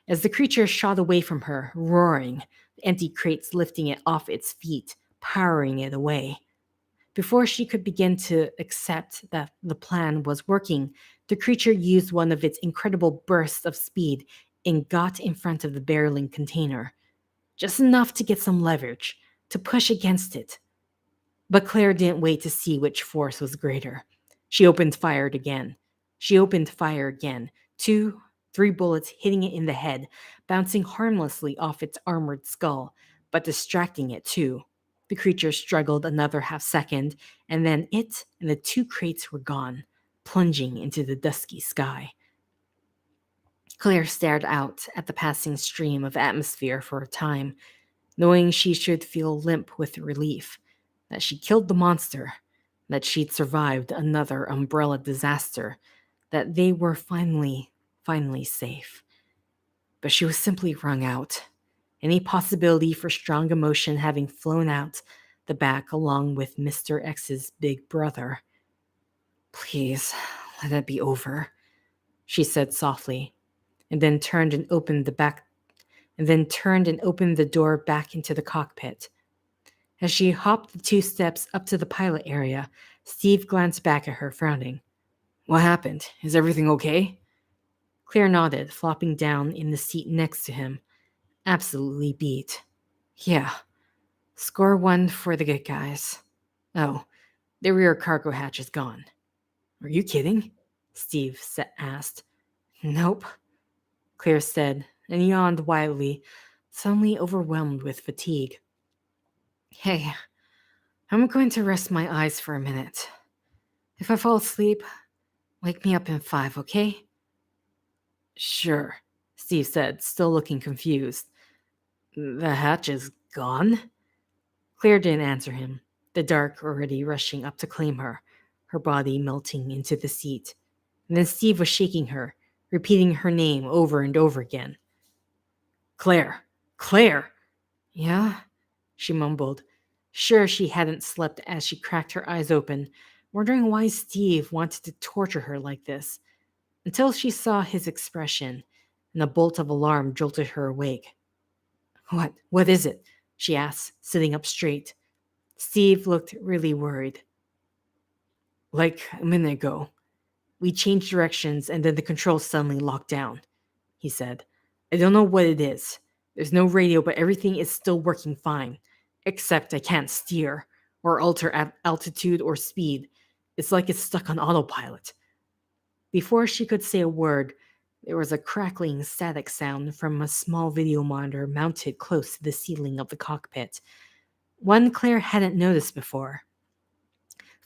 As the creature shot away from her, roaring, the empty crates lifting it off its feet, powering it away. Before she could begin to accept that the plan was working, the creature used one of its incredible bursts of speed and got in front of the barreling container. Just enough to get some leverage, to push against it. But Claire didn't wait to see which force was greater. She opened fire again. Two, three bullets hitting it in the head, bouncing harmlessly off its armored skull, but distracting it too. The creature struggled another half second, and then it and the 2 crates were gone, plunging into the dusky sky. Claire stared out at the passing stream of atmosphere for a time, knowing she should feel limp with relief, that she killed the monster, that she'd survived another umbrella disaster, that they were finally safe. But she was simply wrung out, any possibility for strong emotion having flown out the back along with Mr. X's big brother. Please, let it be over, she said softly, and then turned and opened the door back into the cockpit. As she hopped the 2 steps up to the pilot area, Steve glanced back at her, frowning. What happened? Is everything okay? Claire nodded, flopping down in the seat next to him. Absolutely beat. Yeah. Score 1 for the good guys. Oh, the rear cargo hatch is gone. Are you kidding? Steve asked. Nope, Claire said, and yawned widely, suddenly overwhelmed with fatigue. Hey, I'm going to rest my eyes for a minute. If I fall asleep, Wake me up in 5, okay? Sure, Steve said, still looking confused. The hatch is gone? Claire didn't answer him, the dark already rushing up to claim her body melting into the seat. And then Steve was shaking her, repeating her name over and over again. Claire! Claire! Yeah? She mumbled, sure she hadn't slept as she cracked her eyes open, wondering why Steve wanted to torture her like this, until she saw his expression, and a bolt of alarm jolted her awake. What is it? She asked, sitting up straight. Steve looked really worried. Like a minute ago, we changed directions and then the controls suddenly locked down, he said. I don't know what it is. There's no radio, but everything is still working fine. Except I can't steer, or alter altitude or speed. It's like it's stuck on autopilot. Before she could say a word, there was a crackling static sound from a small video monitor mounted close to the ceiling of the cockpit. One Claire hadn't noticed before.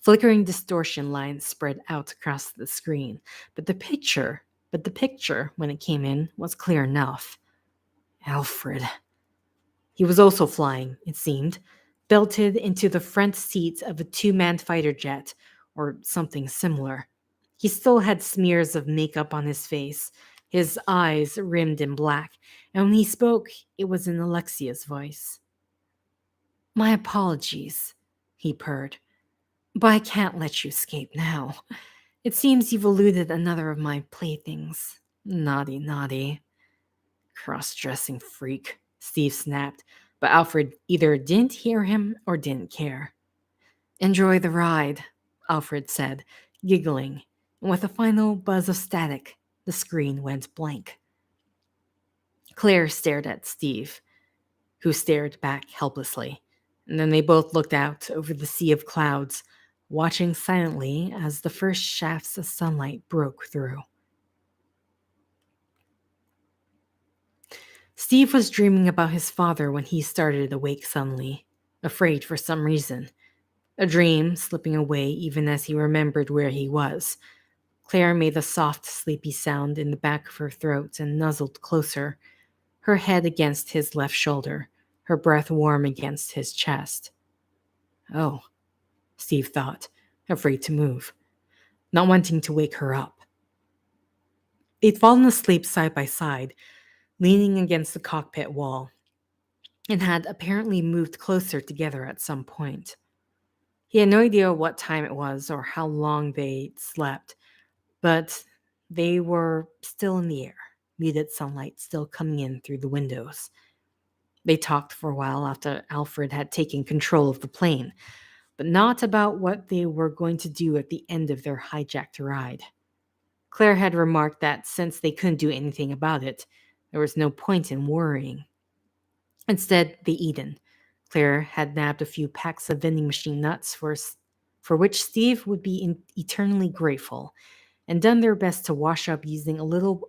Flickering distortion lines spread out across the screen, but the picture, when it came in, was clear enough. Alfred. He was also flying, it seemed, belted into the front seat of a two-man fighter jet, or something similar. He still had smears of makeup on his face, his eyes rimmed in black, and when he spoke, it was in Alexia's voice. My apologies, he purred, but I can't let you escape now. It seems you've eluded another of my playthings. Naughty, naughty. Cross-dressing freak, Steve snapped, but Alfred either didn't hear him or didn't care. Enjoy the ride, Alfred said, giggling, and with a final buzz of static, the screen went blank. Claire stared at Steve, who stared back helplessly, and then they both looked out over the sea of clouds, watching silently as the first shafts of sunlight broke through. Steve was dreaming about his father when he started awake suddenly, afraid for some reason. A dream slipping away even as he remembered where he was. Claire made a soft, sleepy sound in the back of her throat and nuzzled closer, her head against his left shoulder, her breath warm against his chest. Oh, Steve thought, afraid to move, not wanting to wake her up. They'd fallen asleep side by side, leaning against the cockpit wall, and had apparently moved closer together at some point. He had no idea what time it was or how long they'd slept, but they were still in the air, muted sunlight still coming in through the windows. They talked for a while after Alfred had taken control of the plane, but not about what they were going to do at the end of their hijacked ride. Claire had remarked that since they couldn't do anything about it, there was no point in worrying. Instead, they eaten. Claire had nabbed a few packs of vending machine nuts for which Steve would be eternally grateful, and done their best to wash up using a little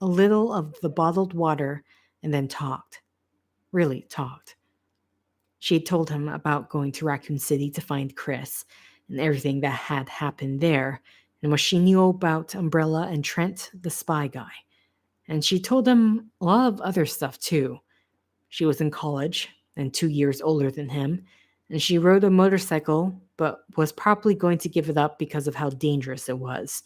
of the bottled water, and then talked. Really talked. She had told him about going to Raccoon City to find Chris, and everything that had happened there, and what she knew about Umbrella and Trent, the spy guy. And she told him a lot of other stuff too. She was in college and 2 years older than him, and she rode a motorcycle but was probably going to give it up because of how dangerous it was.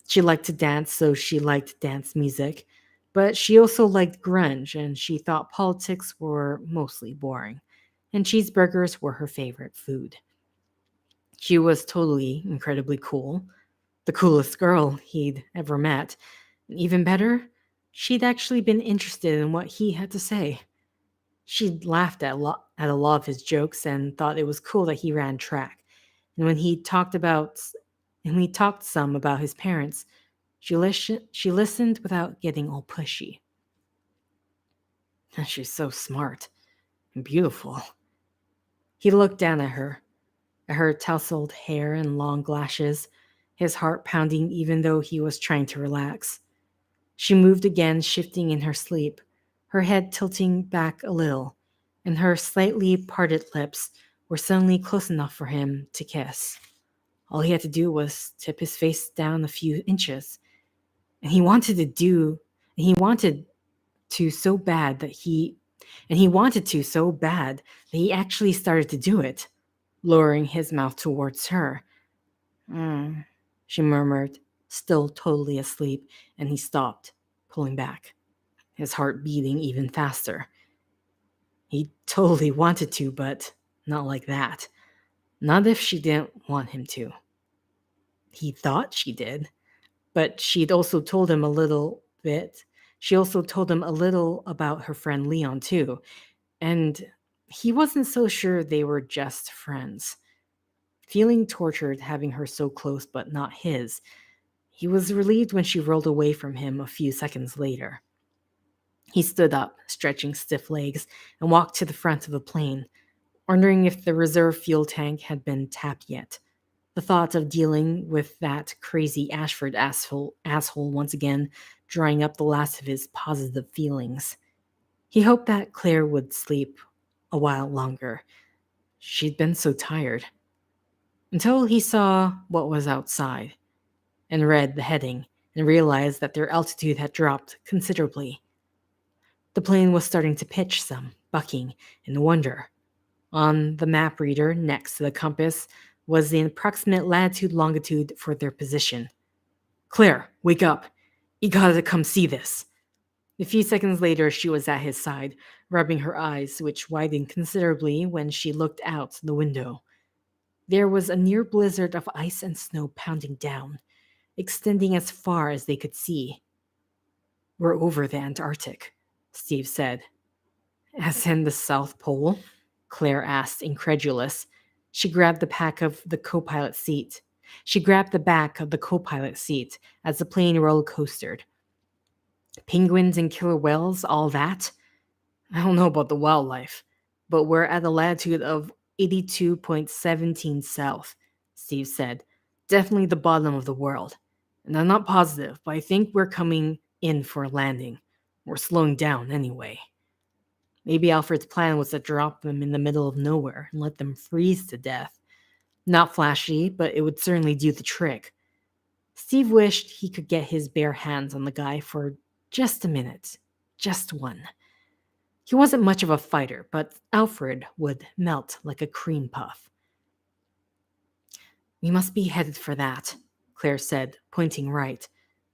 She liked to dance, so she liked dance music, but she also liked grunge, and she thought politics were mostly boring, and cheeseburgers were her favorite food. She was totally incredibly cool, the coolest girl he'd ever met. And even better, she'd actually been interested in what he had to say. She'd laughed at a lot of his jokes and thought it was cool that he ran track. And when he talked some about his parents, she listened without getting all pushy. She's so smart and beautiful. He looked down at her tousled hair and long lashes, his heart pounding even though he was trying to relax. She moved again, shifting in her sleep, her head tilting back a little, and her slightly parted lips were suddenly close enough for him to kiss. All he had to do was tip his face down a few inches. And he wanted to do, and he wanted to so bad that he, and he wanted to so bad that he actually started to do it, lowering his mouth towards her. Mm, she murmured, still totally asleep, and he stopped, pulling back, his heart beating even faster. He totally wanted to, but not like that. Not if she didn't want him to. He thought she did, but she'd also told him a little bit. She also told him a little about her friend Leon, too, and he wasn't so sure they were just friends. Feeling tortured having her so close but not his, he was relieved when she rolled away from him a few seconds later. He stood up, stretching stiff legs, and walked to the front of the plane, wondering if the reserve fuel tank had been tapped yet. The thought of dealing with that crazy Ashford asshole once again drying up the last of his positive feelings. He hoped that Claire would sleep a while longer. She'd been so tired. Until he saw what was outside and read the heading and realized that their altitude had dropped considerably. The plane was starting to pitch some, bucking in wonder. On the map reader next to the compass was the approximate latitude longitude for their position. Claire, wake up. You gotta come see this. A few seconds later, she was at his side, rubbing her eyes, which widened considerably when she looked out the window. There was a near blizzard of ice and snow pounding down, extending as far as they could see. We're over the Antarctic, Steve said. As in the South Pole? Claire asked, incredulous. She grabbed the back of the co-pilot seat. She grabbed the back of the co-pilot seat as the plane roller coastered. Penguins and killer whales, all that? I don't know about the wildlife, but we're at a latitude of 82.17 south, Steve said. Definitely the bottom of the world. And I'm not positive, but I think we're coming in for a landing. We're slowing down anyway. Maybe Alfred's plan was to drop them in the middle of nowhere and let them freeze to death. Not flashy, but it would certainly do the trick. Steve wished he could get his bare hands on the guy for just a minute. Just one. He wasn't much of a fighter, but Alfred would melt like a cream puff. We must be headed for that, Claire said, pointing right,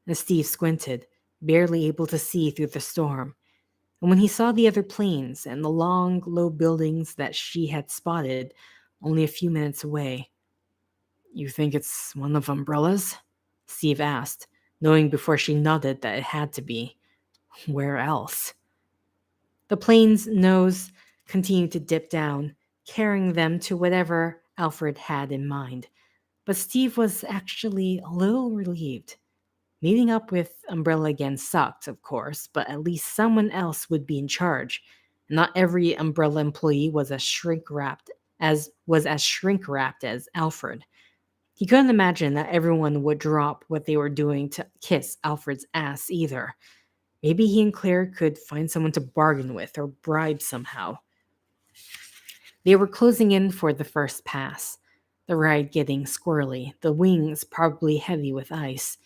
as Steve squinted, barely able to see through the storm. And when he saw the other planes and the long, low buildings that she had spotted only a few minutes away. You think it's one of Umbrella's? Steve asked, knowing before she nodded that it had to be. Where else? The plane's nose continued to dip down, carrying them to whatever Alfred had in mind. But Steve was actually a little relieved. Meeting up with Umbrella again sucked, of course, but at least someone else would be in charge. Not every Umbrella employee was as shrink-wrapped as Alfred. He couldn't imagine that everyone would drop what they were doing to kiss Alfred's ass either. Maybe he and Claire could find someone to bargain with or bribe somehow. They were closing in for the first pass, the ride getting squirrely, the wings probably heavy with ice,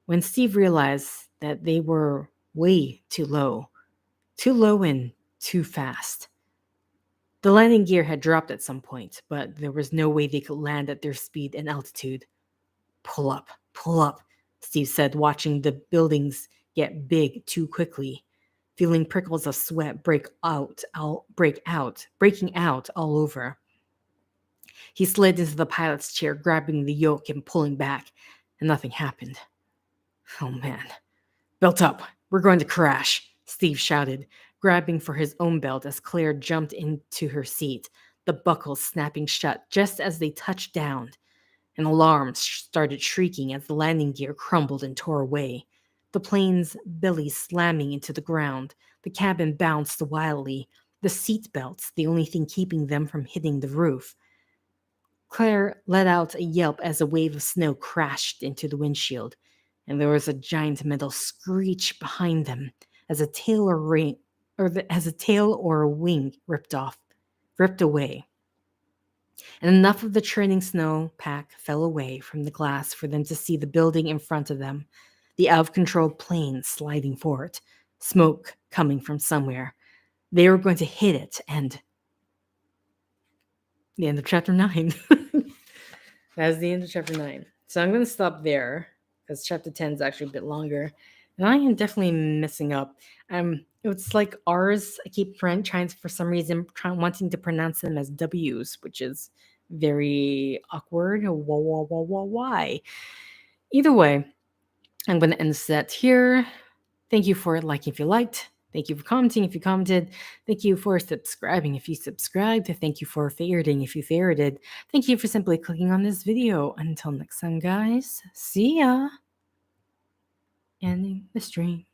when Steve realized that they were way too low and too fast. The landing gear had dropped at some point, but there was no way they could land at their speed and altitude. Pull up, Steve said, watching the buildings get big too quickly, feeling prickles of sweat breaking out all over. He slid into the pilot's chair, grabbing the yoke and pulling back, and nothing happened. Oh man. Belt up. We're going to crash, Steve shouted, grabbing for his own belt as Claire jumped into her seat, the buckles snapping shut just as they touched down. An alarm started shrieking as the landing gear crumbled and tore away. The plane's belly slamming into the ground. The cabin bounced wildly, the seat belts the only thing keeping them from hitting the roof. Claire let out a yelp as a wave of snow crashed into the windshield, and there was a giant metal screech behind them as a tail or a wing ripped away. And enough of the churning snow pack fell away from the glass for them to see the building in front of them, the out of control plane sliding forward, smoke coming from somewhere. They were going to hit it, and the end of chapter 9. That's the end of chapter 9. So I'm going to stop there because chapter 10 is actually a bit longer. And I am definitely messing up. It's like R's. I keep trying to, for some reason, wanting to pronounce them as W's, which is very awkward. Why? Either way, I'm going to end the set here. Thank you for liking if you liked. Thank you for commenting if you commented. Thank you for subscribing if you subscribed. Thank you for favoriting if you favorited. Thank you for simply clicking on this video. Until next time, guys, see ya. Ending the stream.